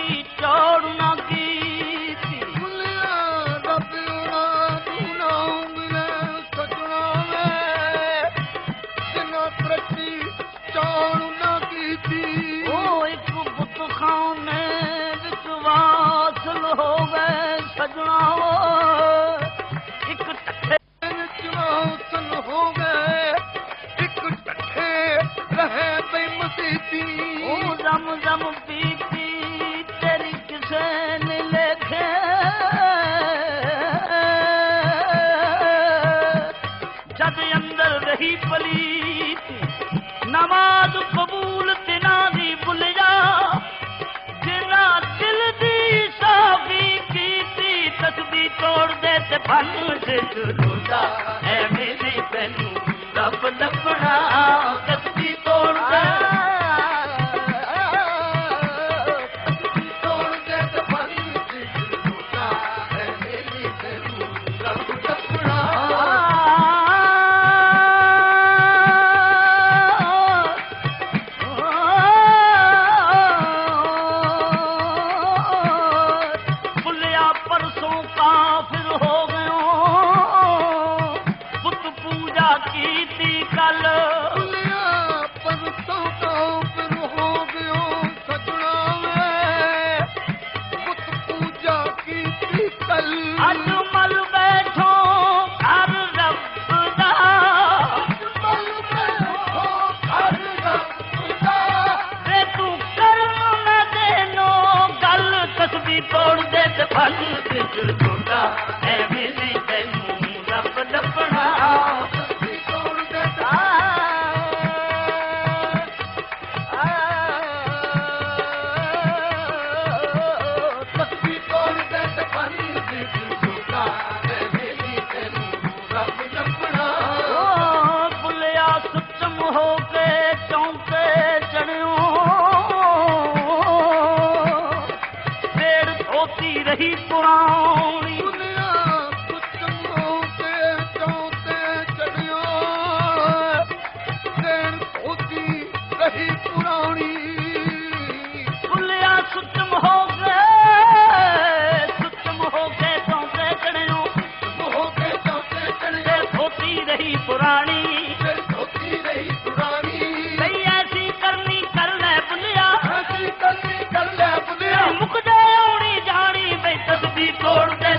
चौड़ ना की भुलिया रब तू ना मिले सजना में जिना तरक्की चौड़ ना की ओ एक बुत खाने विच वासल हो गए सजना एक टठे विच वासल हो गए एक टठे रहे बेमसीती ओ जम जम पीती तेरी किसे ने लेखे जद अंदर रही पलीती नमाज कबूल तिना दी भुल जा जिना दिल दी साफी कीती तस्बीह तोड़ दे ते फन से जुदा ऐ मेरे तैनू रब लपड़ा तस्बीह तोड़ दे तोड़ दे ते फन से जुदा है मेरी तैनू रब लपड़ा भुलिया परसों काफिर हो गयो बुत पूजा की थी कल भुलिया परसों काफिर हो गयो सजना में बुत पूजा की थी कल अजमल बैठो घर रब दा अजमल बैठो घर रब दा वे तू कर न देनो गल तस्बीह तोड़ दे ते फल से जुदा ऐ मेरे तैनू रब लपड़ा तस्बीह तोड़ दे तस्बीह तोड़ दे ते फन से जुदा है मेरी तैनू रब लपड़ा ओ भुलिया सुचम हो के चौंके चढ़ियो पेड़ धोती रही पुरानी दुनिया कुचम हो के चौथे चढ़ियो देर होती रही पुरानी भुलिया सुचम हो के चौंके चढ़ियो हो के चौथे चढ़ियो पेड़ धोती रही पुरानी देर होती रही पुरानी कई ऐसी करनी कर ले भुलिया ऐसी करनी कर ले बुलिया मुक जाए औनी जानी बे तस्बीह तोड़ दे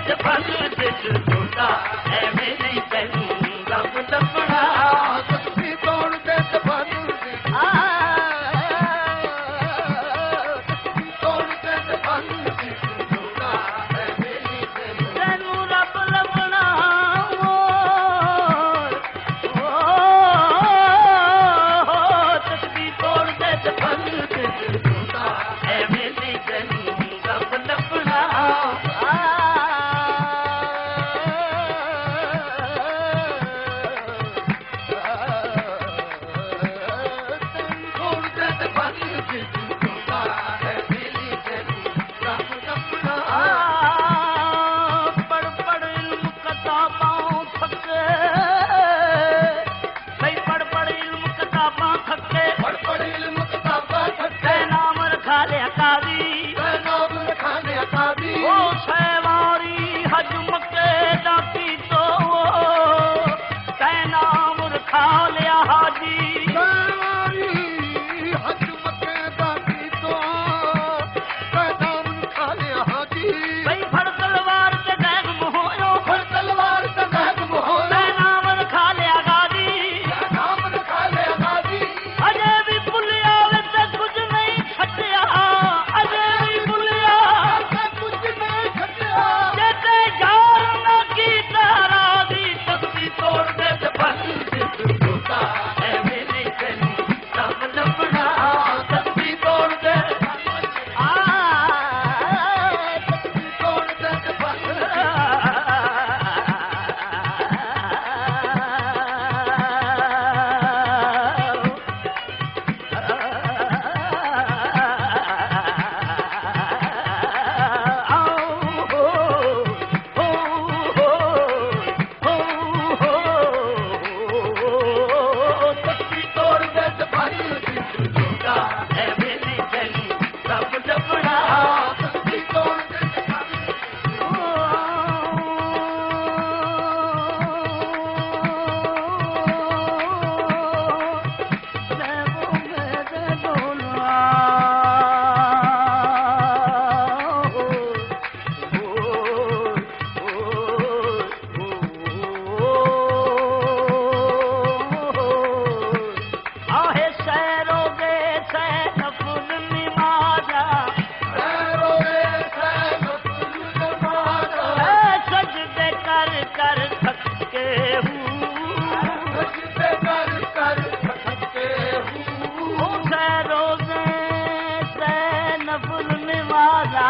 राजा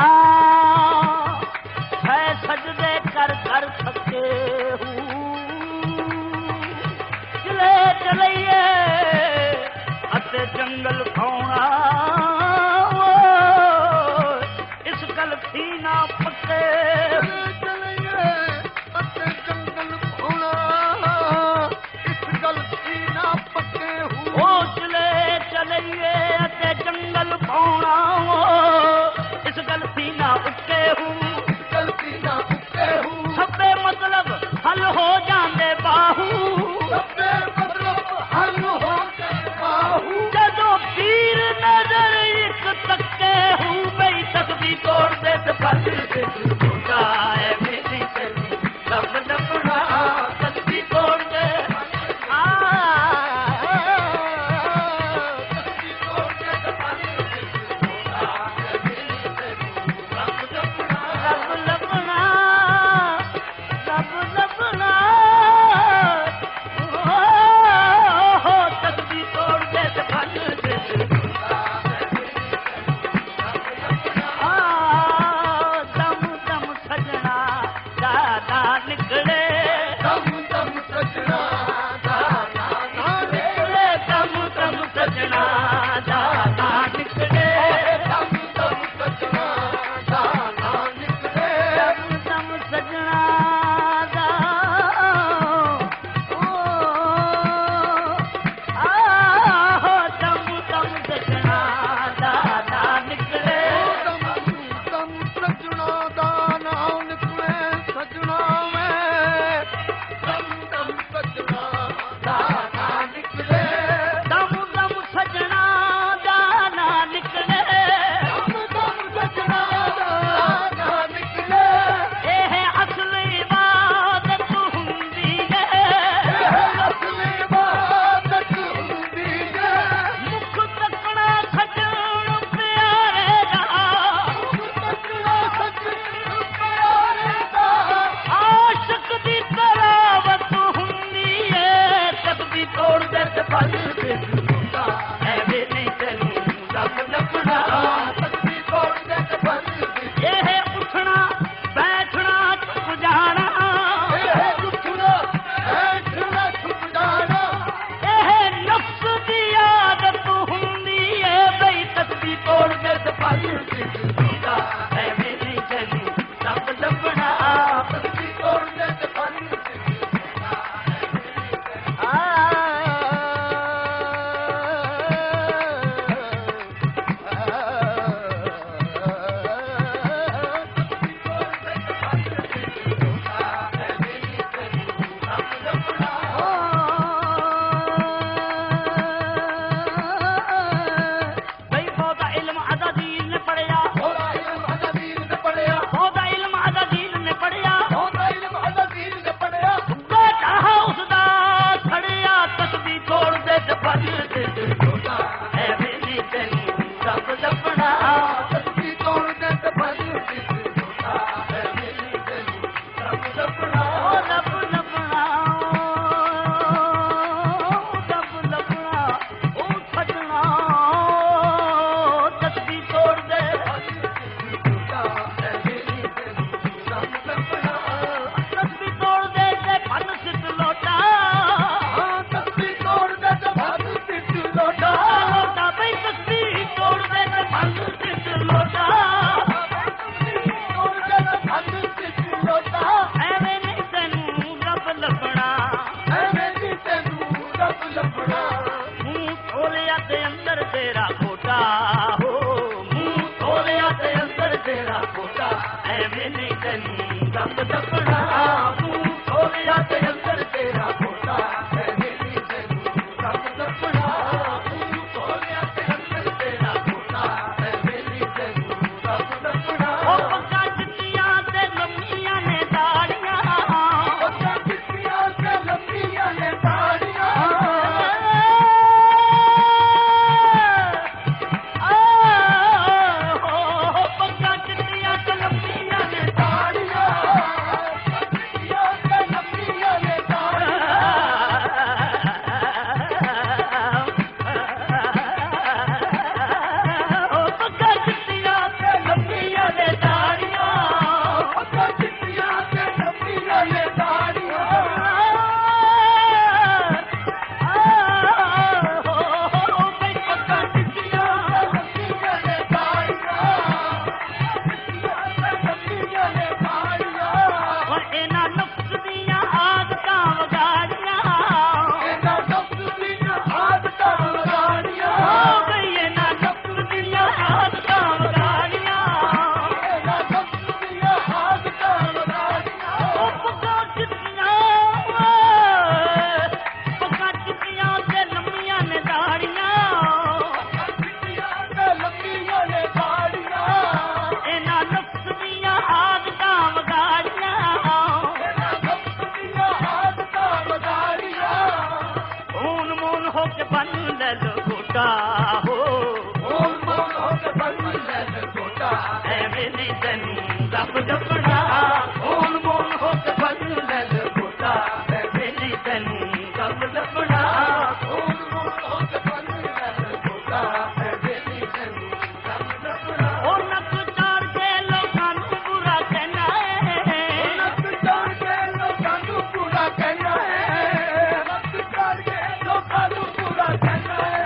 है सजदे कर कर थके हूँ चले चलइए अते जंगल खाना इस गल थी ना पके चलिए अते जंगल खोना इस गल थी ना पके ओ चले चलइए अते जंगल खाना इस गल थी ना उके हूँ गलती ना उके हूँ सबे मतलब हल हो जांदे बाहू सबे मतलब हल हो गए बाहू जदों पीर नजर एक तके हूँ बई तकदी तोड़ दे ते फल दे छोटा है मेरी तेरी लब लपड़ा तकदी तोड़ दे लब लपड़ा लब लपड़ा हो तकदी तोड़ दे ते फल दे दम दम सजना दादा निकले दम दम सजना दाना निकले दम दम सजना दादा निकले दम दम सजना दाना निकले दम दम सजना दा दम दम सजना दादा निकले दम दम सजना दाना निकले सजना में दम दम सजना दाना निकले दम दम सजना दाना निकले दम दम सजना दाना निकले ਇਹ ਅਸਲੀ ਇਬਾਦਤ ਹੁੰਦੀ ਹੈ असली इबादत हुंदी है ਮੁਖ ਤੱਕਣਾ ਸਜਣ ਪਿਆਰੇ ਦਾ सजना सजन प्यारे दा ਆਸ਼ਕ ਦੀ ਤਰਾਵਤ ਹੁੰਦੀ ਹੈ ਤਕਦੀ ਤੋੜ ਦੇ ਤੇ ਫਲ ਦੇ ਹੁੰਦਾ ਐਵੇਂ ਨਹੀਂ ਤੈਨੂੰ ਰੱਬ ਲੱਭਣਾ तकदी तोड़ दे ते फल दी ਇਹ ਉੱਠਣਾ ਬੈਠਣਾ ਚੁੱਕ ਜਾਣਾ उठना बैठना छुप जाना ਇਹ ਨਫਸ ਦੀ ਆਦਤ ਹੁੰਦੀ ਏ ਬਈ ਤਕਦੀ ਤੋੜ ਦੇ ਤੇ ਫਲ ਦੇ ਹੁੰਦਾ ਐਵੇਂ ਨਹੀਂ ਤੈਨੂੰ ਰੱਬ ਲੱਭਣਾ तकदी तोड़ दे ते फल दी ਬਈ ਬਹੁਤਾ ਇਲਮ ਅਦਾਦੀਨ ਨੇ ਪੜਿਆ थोड़ा इल्म अदबीर ने पढ़िया ਬਹੁਤਾ ਇਲਮ ਅਦਾਦੀਨ ਨੇ ਪੜਿਆ थोड़ा इल्म अदबीर ने पढ़िया ਬੇਟਾ ਉਸਦਾ ਖੜਿਆ ਤਕਦੀ ਤੋੜ ਦੇ ਤੇ ਫਲ ਦੇ ਹੁੰਦਾ ਐਵੇਂ ਨਹੀਂ ਤੈਨੂੰ ਰੱਬ ਲੱਭਣਾ तकदी तोड़ दे ते फल दी छोटा है मेरी तेरी रब लपड़ा ਰੱਬ ਲੱਭਣਾ ਰੱਬ ਲੱਭਣਾ ਉਹ ਸਜਣਾ ਤਕਦੀ ਤੋੜ ਦੇ छोटा है मेरी तेरी रब लपड़ा ਤਕਦੀ ਤੋੜ ਦੇ ਤੇ ਫਨ ਸਿੱਧ ਲੋਟਾ तकदी तोड़ दे ते फल दी लोटा ਲੋਟਾ ਬਈ ਤਕਦੀ ਤੋੜ ਦੇ ਤੇ ਫਨ ਸਿੱਧ ਲੋਟਾ तोड़ दे ते फल दी लोटा ਐਵੇਂ ਨਹੀਂ ਤੈਨੂੰ ਰੱਬ ਲੱਭਣਾ है मेरी तेरू रब लपड़ा ਮੂੰਹ ਖੋਲਿਆ ਤੇ ਅੰਦਰ ਤੇਰਾ ਖੋਟਾ ਹੋ ਮੂੰਹ ਖੋਲਿਆ ਤੇ ਅੰਦਰ ਤੇਰਾ ਖੋਟਾ ਐਵੇਂ ਨਹੀਂ ਤੈਨੂੰ ਰੱਬ ਲੱਭਣਾ ਮੂੰਹ ਖੋਲਿਆ ਤੇ ਅੰਦਰ ਤੇਰਾ ਖੋਟਾ है मेरी तेरू रब लपड़ा ਖੋਲਿਆ ਤੇ ਅੰਦਰ ਤੇਰਾ ਖੋਟਾ है मेरी तेरू रब लपड़ा ਉਹ ਪੱਗਾਂ ਚਿੱਟੀਆਂ ਤੇ ਲੰਮੀਆਂ ਨੇ ਦਾੜੀਆਂ पता किसिया से लंबिया ने दाड़ियां ਪੱਗਾਂ ਚਿੱਟੀਆਂ ਤੇ ਲੰਮੀਆਂ ਨੇ दाड़ियां बेली तेनू रब जपना मोन मोन हो के बदल बुटा बेली तेनू रब जपना मोन मोन हो के बदल बुटा बेली तेनू रब जपना ओ नक चार के लोकां नू बुरा कहना है नक चार के लोकां नू पूरा कहना है नक चार के लोकां नू पूरा कहना है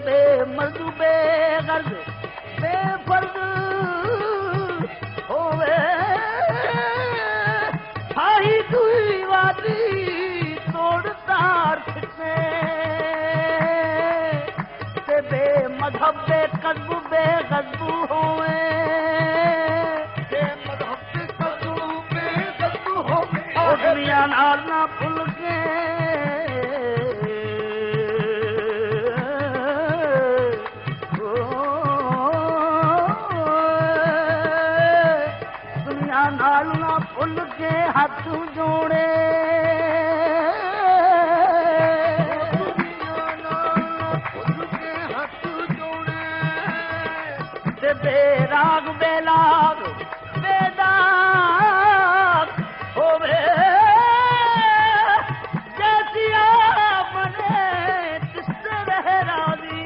बे मर्द बे गर्द बे फर्द हथ जोड़े ते बेराग बेलाग बेदाग होवे जैसी आपने तिससे रह राजी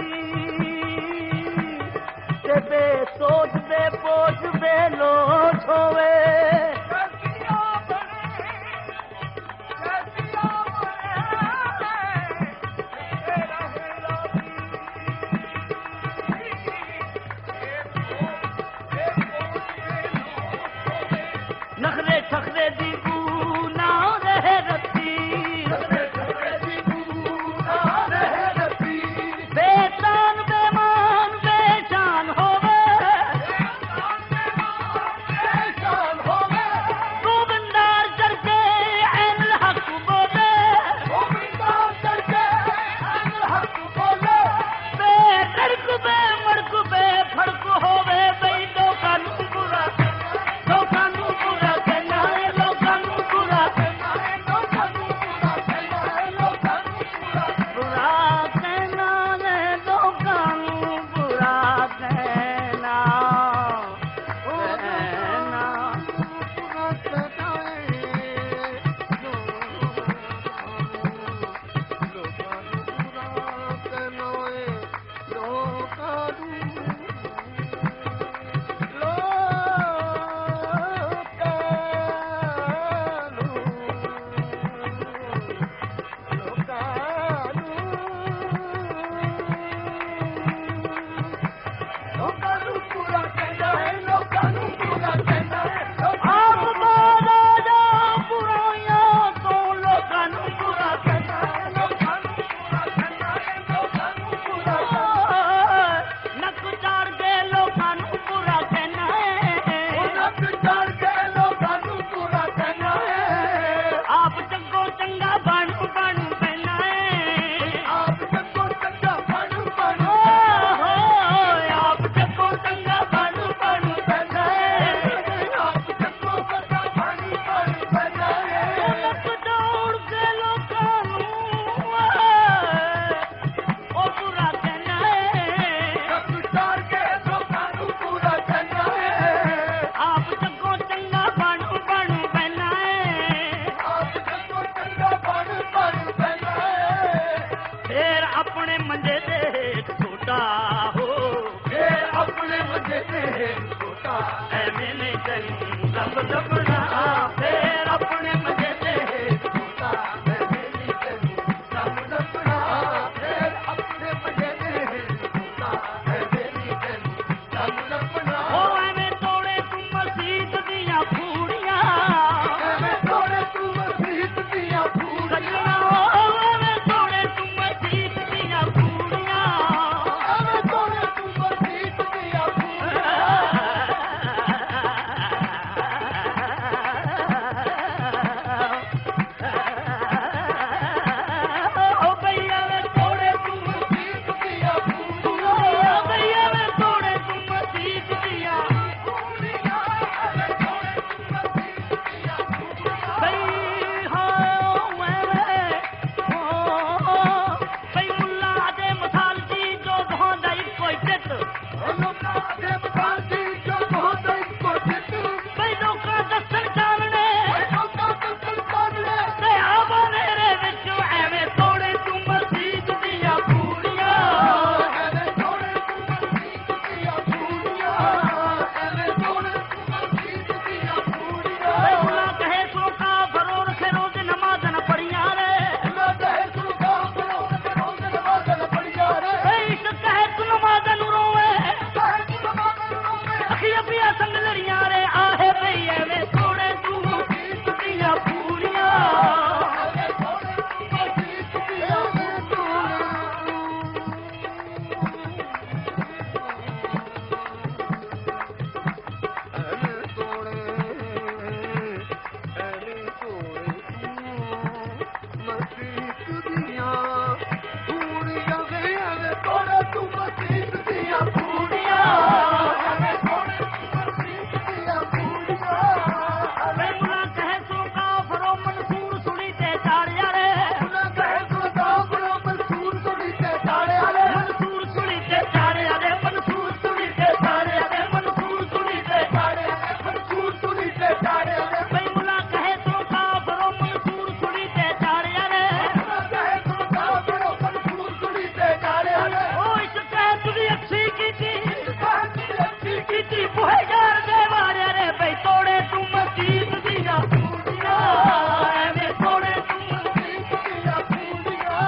ते बेसोच बेपोच बेलोच होवे नखरे ठखरे दी ना रहे रत्ती बेतान बेमान बेशान होवे गोविंदार करके ऐन हक बोले बेटड़क बे मड़क बे फड़क होवे बई दोका नू बुरा दोका नू बुरा कहना है लोका नू बुरा बुरा कहना है लोका नू बुरा कहना आप बारा जा बुराइयां तो लोका नू बुरा कहना नक चाड़ के लोका नू बुरा कहना है आप चंगो चंगा बनू बनू कहना है आप चंगो चंगा बनू बनू कहना है नक दौड़ के लोका नू ओ बुरा कहना है आप चंगो चंगा बनू बनू कहना है फिर अपने मंजे दे छोटा हो ऐਵੇਂ नहीं कहीं रंग दबना फिर अपने मजे दे ओ ऐਵੇਂ तोड़े तू मसीत दियां फूड़ियां सजना ओ ऐਵੇਂ तोड़े तू मसीत दियां फूड़ियां ओ भैया वे तोड़े तू मसीत दियां फूड़ियां भैया वे तोड़े तू मसीत दियां भई हो भई मुल्ला दे मसाल जी जो भोंदा कोई चित भई लोका दसन चावणे ते आवाने रे विच ऐਵੇਂ तोड़े तू मसीत दियां फूड़ियां भई मुल्ला कहे सो का फरोर के रोज नमाज न पढ़ियां रे भई इश्क कहे तू नमाज न रोवे अखियां पिया संग लड़ियां रे आहे भई ऐਵੇਂ तोड़े तू मसीत दियां फूड़ियां ती बुहे यार दे वारे रे भाई तोड़े तू मसीत दिया पूरिया एवे तोड़े तू मसीत दिया पूरिया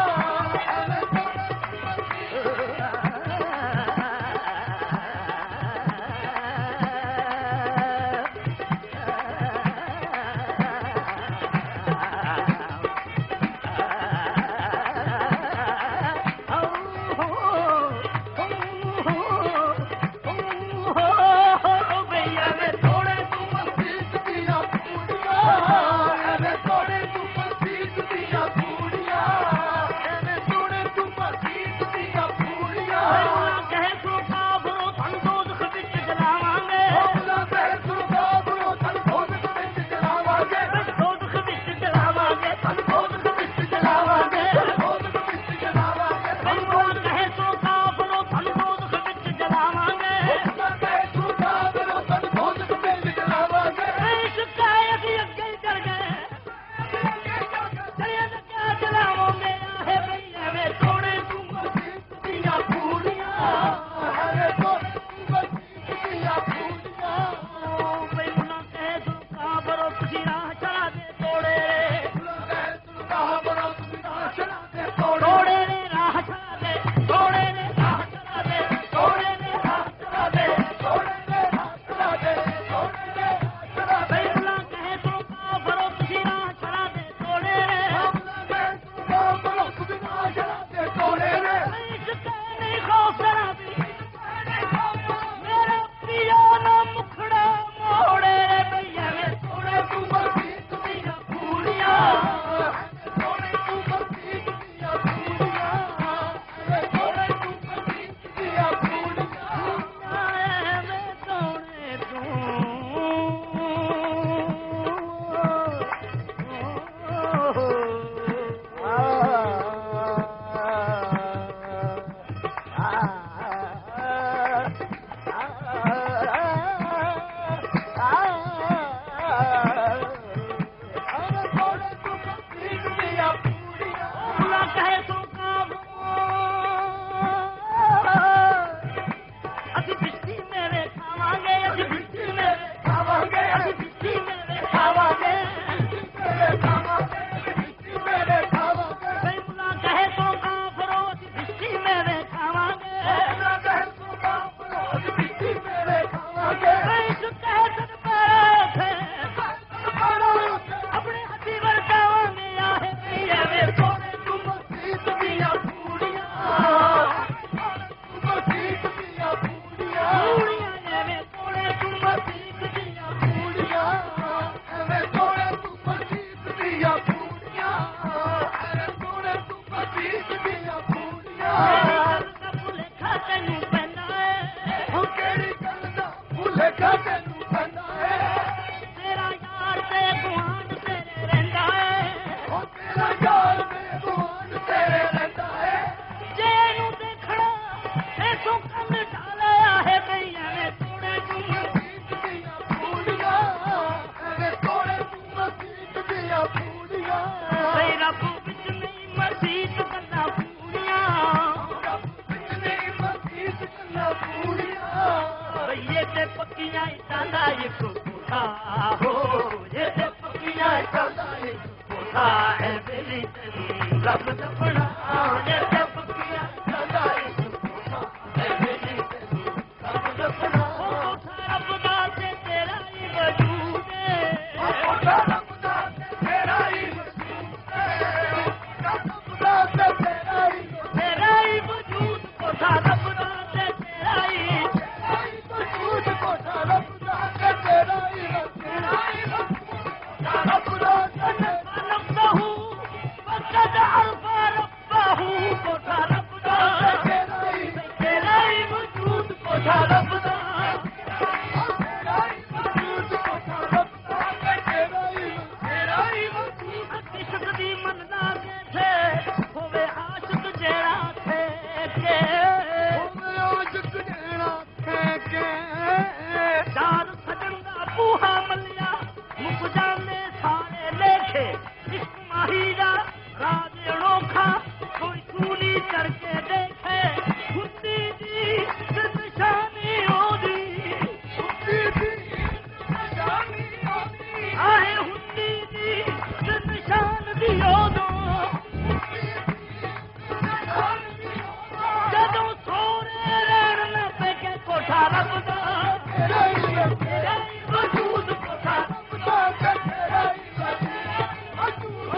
तेरा ही वजूद कोठा रब्दा ते तेरा ही वजूद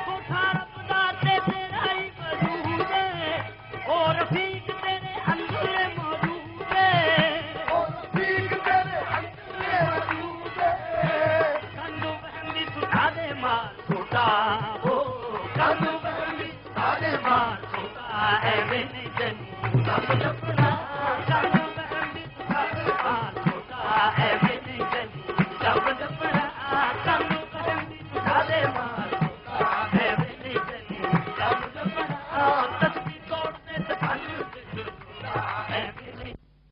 कोठा रब्दा ते तेरा ही वजूद और रफीक तेरे अंदर मौजूद और ठीक तेरे अंदर वजूद कंदू बहंदी सुधा दे मार छोटा हो कंदू बहंदी सुधा दे मार छोटा है मैंने जन्म अपना